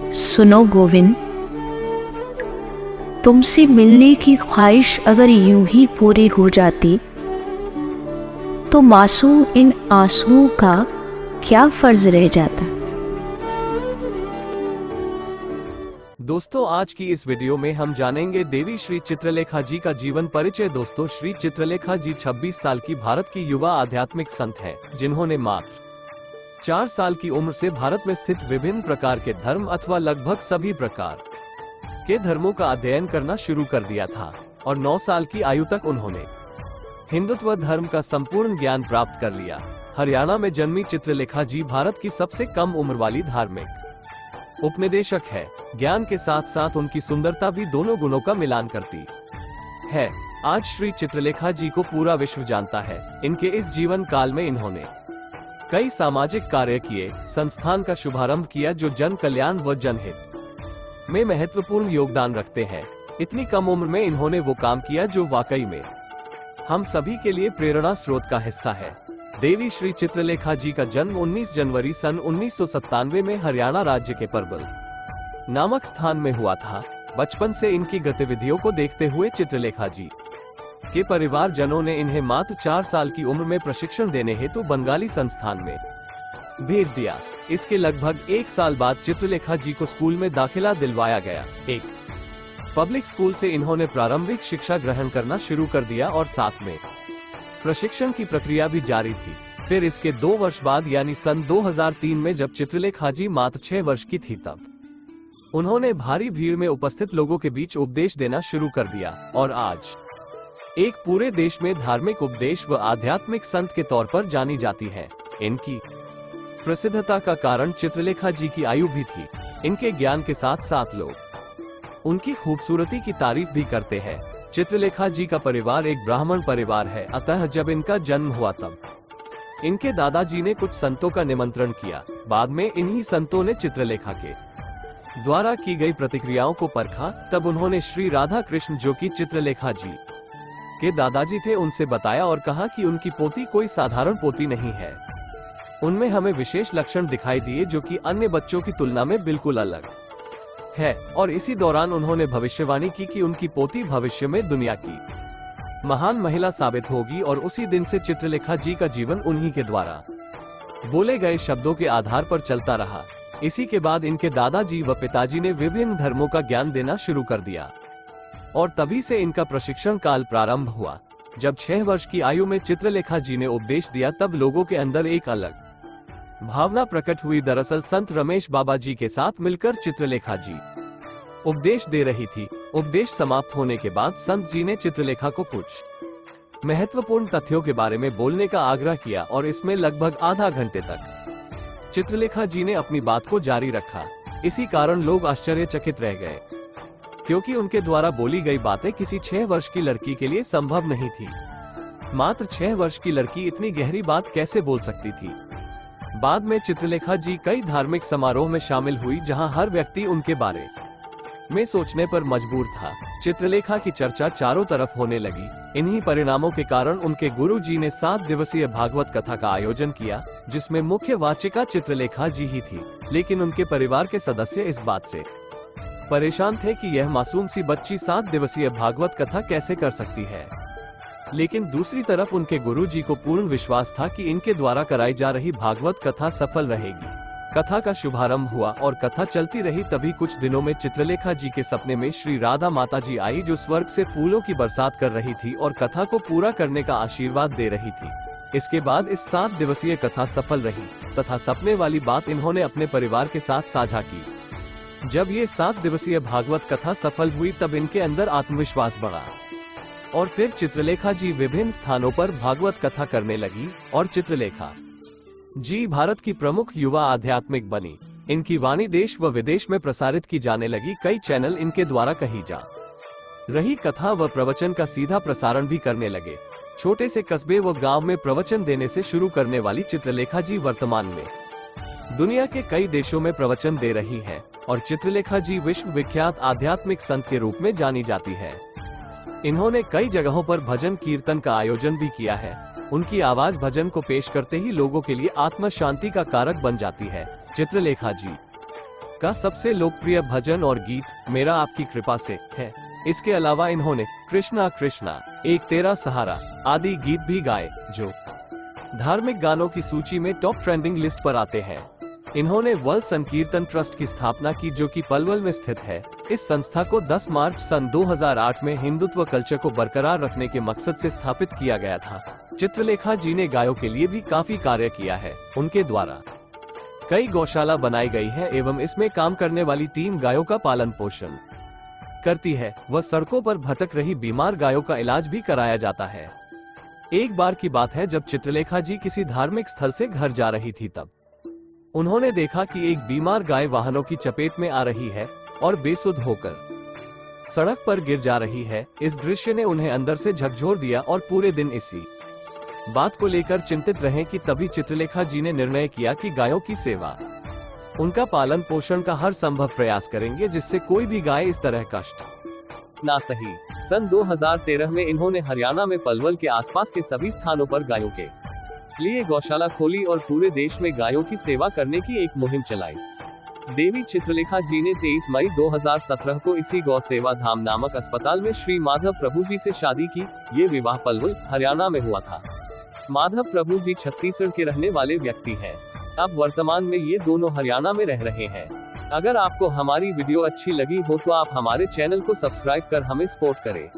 सुनो गोविंद, तुमसे मिलने की ख्वाहिश अगर यूं ही पूरी हो जाती तो मासूम इन आंसुओं का क्या फर्ज रह जाता। दोस्तों, आज की इस वीडियो में हम जानेंगे देवी श्री चित्रलेखा जी का जीवन परिचय। दोस्तों, श्री चित्रलेखा जी 26 साल की भारत की युवा आध्यात्मिक संत हैं, जिन्होंने मात्र 4 साल की उम्र से भारत में स्थित विभिन्न प्रकार के धर्म अथवा लगभग सभी प्रकार के धर्मों का अध्ययन करना शुरू कर दिया था और 9 साल की आयु तक उन्होंने हिंदुत्व धर्म का संपूर्ण ज्ञान प्राप्त कर लिया। हरियाणा में जन्मी चित्रलेखा जी भारत की सबसे कम उम्र वाली धार्मिक उपनिदेशक है। ज्ञान के साथ साथ उनकी सुंदरता भी दोनों गुणों का मिलान करती है। आज श्री चित्रलेखा जी को पूरा विश्व जानता है। इनके इस जीवन काल में इन्होंने कई सामाजिक कार्य किए, संस्थान का शुभारंभ किया जो जन कल्याण व जनहित में महत्वपूर्ण योगदान रखते हैं। इतनी कम उम्र में इन्होंने वो काम किया जो वाकई में हम सभी के लिए प्रेरणा स्रोत का हिस्सा है। देवी श्री चित्रलेखा जी का जन्म 19 जनवरी सन 1997 में हरियाणा राज्य के परबल नामक स्थान में हुआ था। बचपन से इनकी गतिविधियों को देखते हुए चित्रलेखा जी के परिवार जनों ने इन्हें मात्र 4 साल की उम्र में प्रशिक्षण देने हेतु बंगाली संस्थान में भेज दिया। इसके लगभग 1 साल बाद चित्रलेखा जी को स्कूल में दाखिला दिलवाया गया। एक पब्लिक स्कूल से इन्होंने प्रारंभिक शिक्षा ग्रहण करना शुरू कर दिया और साथ में प्रशिक्षण की प्रक्रिया भी जारी थी। फिर इसके 2 वर्ष बाद यानी सन 2003 में जब चित्रलेखा जी मात्र 6 वर्ष की थी, तब उन्होंने भारी भीड़ में उपस्थित लोगों के बीच उपदेश देना शुरू कर दिया और आज एक पूरे देश में धार्मिक उपदेश व आध्यात्मिक संत के तौर पर जानी जाती है। इनकी प्रसिद्धता का कारण चित्रलेखा जी की आयु भी थी। इनके ज्ञान के साथ साथ लोग उनकी खूबसूरती की तारीफ भी करते हैं। चित्रलेखा जी का परिवार एक ब्राह्मण परिवार है, अतः जब इनका जन्म हुआ तब इनके दादाजी ने कुछ संतों का निमंत्रण किया। बाद में इन्हीं संतों ने चित्रलेखा के द्वारा की गई प्रतिक्रियाओं को परखा। तब उन्होंने श्री राधा कृष्ण, जो कि चित्रलेखा जी के दादाजी थे, उनसे बताया और कहा कि उनकी पोती कोई साधारण पोती नहीं है। उनमें हमें विशेष लक्षण दिखाई दिए जो कि अन्य बच्चों की तुलना में बिल्कुल अलग है। और इसी दौरान उन्होंने भविष्यवाणी की कि उनकी पोती भविष्य में दुनिया की महान महिला साबित होगी। और उसी दिन से चित्रलेखा जी का जीवन उन्हीं के द्वारा बोले गए शब्दों के आधार पर चलता रहा। इसी के बाद इनके दादाजी व पिताजी ने विभिन्न धर्मों का ज्ञान देना शुरू कर दिया और तभी से इनका प्रशिक्षण काल प्रारंभ हुआ। जब 6 वर्ष की आयु में चित्रलेखा जी ने उपदेश दिया, तब लोगों के अंदर एक अलग भावना प्रकट हुई। दरअसल संत रमेश बाबा जी के साथ मिलकर चित्रलेखा जी उपदेश दे रही थी। उपदेश समाप्त होने के बाद संत जी ने चित्रलेखा को कुछ महत्वपूर्ण तथ्यों के बारे में बोलने का आग्रह किया और इसमें लगभग आधा घंटे तक चित्रलेखा जी ने अपनी बात को जारी रखा। इसी कारण लोग आश्चर्यचकित रह गए, क्योंकि उनके द्वारा बोली गई बातें किसी 6 वर्ष की लड़की के लिए संभव नहीं थी। मात्र 6 वर्ष की लड़की इतनी गहरी बात कैसे बोल सकती थी। बाद में चित्रलेखा जी कई धार्मिक समारोह में शामिल हुई, जहां हर व्यक्ति उनके बारे में सोचने पर मजबूर था। चित्रलेखा की चर्चा चारों तरफ होने लगी। इन्हीं परिणामों के कारण उनके गुरु जी ने 7 दिवसीय भागवत कथा का आयोजन किया, जिसमें मुख्य वाचिका चित्रलेखा जी ही थी। लेकिन उनके परिवार के सदस्य इस बात से परेशान थे कि यह मासूम सी बच्ची 7 दिवसीय भागवत कथा कैसे कर सकती है। लेकिन दूसरी तरफ उनके गुरुजी को पूर्ण विश्वास था कि इनके द्वारा कराई जा रही भागवत कथा सफल रहेगी। कथा का शुभारंभ हुआ और कथा चलती रही। तभी कुछ दिनों में चित्रलेखा जी के सपने में श्री राधा माता जी आई, जो स्वर्ग से फूलों की बरसात कर रही थी और कथा को पूरा करने का आशीर्वाद दे रही थी। इसके बाद इस 7 दिवसीय कथा सफल रही तथा सपने वाली बात इन्होंने अपने परिवार के साथ साझा की। जब ये 7 दिवसीय भागवत कथा सफल हुई, तब इनके अंदर आत्मविश्वास बढ़ा और फिर चित्रलेखा जी विभिन्न स्थानों पर भागवत कथा करने लगी और चित्रलेखा जी भारत की प्रमुख युवा आध्यात्मिक बनी। इनकी वाणी देश व विदेश में प्रसारित की जाने लगी। कई चैनल इनके द्वारा कही जा रही कथा व प्रवचन का सीधा प्रसारण भी करने लगे। छोटे से कस्बे व गांव में प्रवचन देने से शुरू करने वाली चित्रलेखा जी वर्तमान में दुनिया के कई देशों में प्रवचन दे रही हैं और चित्रलेखा जी विश्व विख्यात आध्यात्मिक संत के रूप में जानी जाती है। इन्होंने कई जगहों पर भजन कीर्तन का आयोजन भी किया है। उनकी आवाज भजन को पेश करते ही लोगों के लिए आत्म शांति का कारक बन जाती है। चित्रलेखा जी का सबसे लोकप्रिय भजन और गीत मेरा आपकी कृपा से है। इसके अलावा इन्होंने कृष्णा कृष्णा, एक तेरा सहारा आदि गीत भी गाए, जो धार्मिक गानों की सूची में टॉप ट्रेंडिंग लिस्ट पर आते हैं। इन्होंने वर्ल्ड संकीर्तन ट्रस्ट की स्थापना की, जो कि पलवल में स्थित है। इस संस्था को 10 मार्च सन 2008 में हिंदुत्व कल्चर को बरकरार रखने के मकसद से स्थापित किया गया था। चित्रलेखा जी ने गायों के लिए भी काफी कार्य किया है। उनके द्वारा कई गौशाला बनाई गई है एवं इसमें काम करने वाली टीम गायों का पालन पोषण करती है। वह सड़कों पर भटक रही बीमार गायों का इलाज भी कराया जाता है। एक बार की बात है, जब चित्रलेखा जी किसी धार्मिक स्थल से घर जा रही थी, तब उन्होंने देखा कि एक बीमार गाय वाहनों की चपेट में आ रही है और बेसुध होकर सड़क पर गिर जा रही है। इस दृश्य ने उन्हें अंदर से झकझोर दिया और पूरे दिन इसी बात को लेकर चिंतित रहे कि तभी चित्रलेखा जी ने निर्णय किया कि गायों की सेवा, उनका पालन पोषण का हर संभव प्रयास करेंगे, जिससे कोई भी गाय इस तरह कष्ट ना सही। सन 2013 में इन्होंने हरियाणा में पलवल के आसपास के सभी स्थानों पर गायों के लिए गौशाला खोली और पूरे देश में गायों की सेवा करने की एक मुहिम चलाई। देवी चित्रलेखा जी ने 23 मई 2017 को इसी गौ सेवा धाम नामक अस्पताल में श्री माधव प्रभु जी से शादी की। ये विवाह पलवल, हरियाणा में हुआ था। माधव प्रभु जी छत्तीसगढ़ के रहने वाले व्यक्ति हैं। अब वर्तमान में ये दोनों हरियाणा में रह रहे हैं। अगर आपको हमारी वीडियो अच्छी लगी हो तो आप हमारे चैनल को सब्सक्राइब कर हमें सपोर्ट करें।